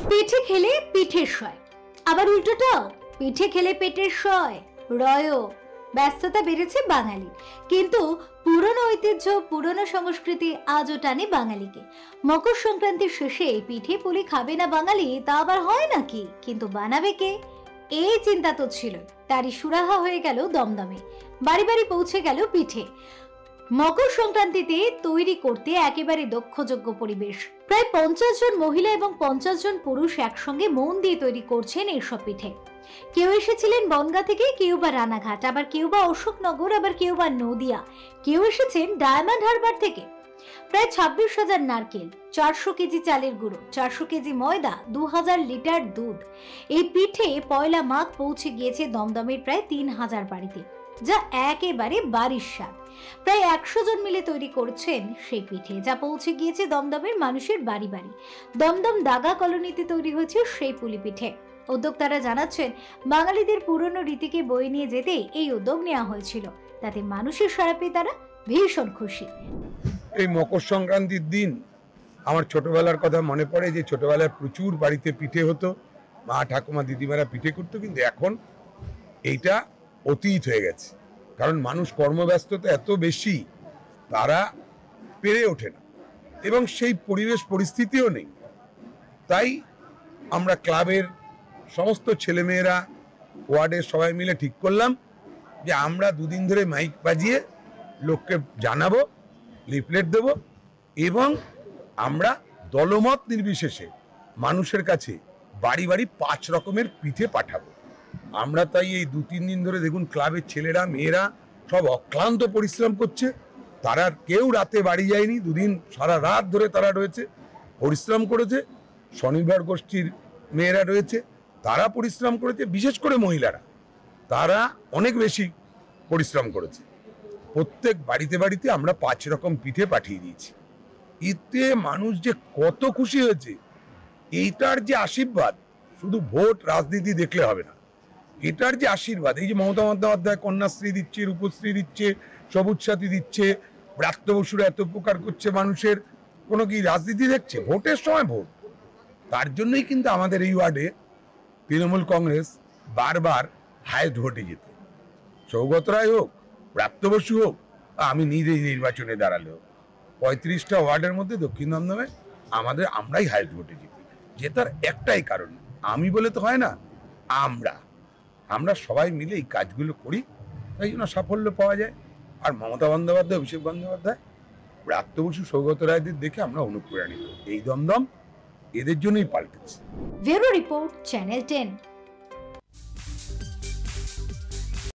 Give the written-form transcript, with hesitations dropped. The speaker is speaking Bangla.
পিঠে খেলে পিঠের সয়, আবার উল্টোটাও পিঠে খেলে পেটের সয়। রয়ও ব্যস্ততা বেড়েছে বাঙালি, কিন্তু পুরনো ঐতিহ্য পুরনো সংস্কৃতি আজও টানে বাঙালিকে। মকর সংক্রান্তির শেষে পিঠে পুলি খাবে না বাঙালি, তা আবার হয় নাকি? কিন্তু বানাবে কে, এই চিন্তা তো ছিল। তারই সুরাহা হয়ে গেল দমদমে, বাড়ি বাড়ি পৌঁছে গেল পিঠে। মকর সংক্রান্তিতে তৈরি করতে একেবারে দক্ষযোগ্য পরিবেশ। প্রায় 50 জন মহিলা এবং 50 জন পুরুষ একসঙ্গে মন দিয়ে তৈরি করছেন এইসব পিঠে। কেউ এসেছিলেন বনগাঁ থেকে, কেউ বা রানাঘাট, আবার কেউ বা অশোকনগর, আবার কেউ বা নদিয়া, কেউ এসেছেন ডায়মন্ড হারবার থেকে। প্রায় 26,000 নারকেল, 400 কেজি চালের গুঁড়ো, 400 কেজি ময়দা, 2000 লিটার দুধ। এই পিঠে পয়লা মাঘ পৌঁছে গিয়েছে দমদমের প্রায় 3000 বাড়িতে, যা একেবারে বাড়ির স্বাদ। প্রায় 100 জন মিলে তৈরি করছেন সেই পিঠে, যা পৌঁছে গিয়েছে দমদমের মানুষের বাড়ি বাড়ি। দমদম দাগা কলোনিতে তৈরি হয়েছে সেই পুলি পিঠে। উদ্যোক্তারা জানাচ্ছেন, বাঙালিদের পুরনো রীতিকে বয়ে নিয়ে যেতে এই উদ্যোগ নেওয়া হয়েছিল, তাতে মানুষের সাড়া পেয়ে তারা ভীষণ খুশি। এই মকর সংক্রান্তির দিন আমার ছোটবেলার কথা মনে পড়ে, যে ছোটবেলায় প্রচুর বাড়িতে পিঠে হতো, মা ঠাকুমা দিদিমারা পিঠে করতো। কিন্তু এখন এইটা অতীত হয়ে গেছে, কারণ মানুষ কর্মব্যস্ততা এত বেশি, তারা পেরে ওঠে না এবং সেই পরিবেশ পরিস্থিতিও নেই। তাই আমরা ক্লাবের সমস্ত ছেলেমেয়েরা, ওয়ার্ডের সবাই মিলে ঠিক করলাম যে আমরা দুদিন ধরে মাইক বাজিয়ে লোককে জানাবো, লিফলেট দেব, এবং আমরা দলমত নির্বিশেষে মানুষের কাছে বাড়ি বাড়ি 5 রকমের পিঠে পাঠাবো। আমরা তাই এই 2-3 দিন ধরে দেখুন ক্লাবের ছেলেরা মেয়েরা সব অক্লান্ত পরিশ্রম করছে। তারা কেউ রাতে বাড়ি যায়নি, 2 দিন সারা রাত ধরে তারা রয়েছে, পরিশ্রম করেছে। স্বনির্ভর গোষ্ঠীর মেয়েরা রয়েছে, তারা পরিশ্রম করেছে, বিশেষ করে মহিলারা তারা অনেক বেশি পরিশ্রম করেছে। প্রত্যেক বাড়িতে বাড়িতে আমরা 5 রকম পিঠে পাঠিয়ে দিয়েছি। এতে মানুষ যে কত খুশি হয়েছে, এইটার যে আশীর্বাদ, শুধু ভোট রাজনীতি দেখলে হবে না, এটার যে আশীর্বাদ, এই যে মমতা বন্দ্যোপাধ্যায় কন্যাশ্রী দিচ্ছে, রূপশ্রী দিচ্ছে, সবুজ সাথী দিচ্ছে, ব্রাত্য বসুরা এত উপকার করছে মানুষের, কোনো কি রাজনীতি দেখছে? ভোটের সময় ভোট। তার জন্যই কিন্তু আমাদের এই ওয়ার্ডে তৃণমূল কংগ্রেস বারবার হাইয়েস্ট ভোটে যেত। সৌগত রায় হোক, ব্রাত্য বসু হোক, আমি নিজেই নির্বাচনে দাঁড়ালে হোক, 35টা ওয়ার্ডের মধ্যে দক্ষিণ দমদমে আমরাই হাইয়েস্ট ভোটে জিতি। জেতার একটাই কারণ, আমি বলে তো হয় না, আমরা সবাই মিলে এই কাজগুলো করি, তাই জন্য সাফল্য পাওয়া যায়। আর মমতা বন্দ্যোপাধ্যায়, অভিষেক বন্দ্যোপাধ্যায়, ব্রাত্য বসু, সৌগত রায়দের দেখে আমরা অনুপ্রাণিত। এই দমদম এদের জন্যই পাল্টেছে। Bureau report, channel 10।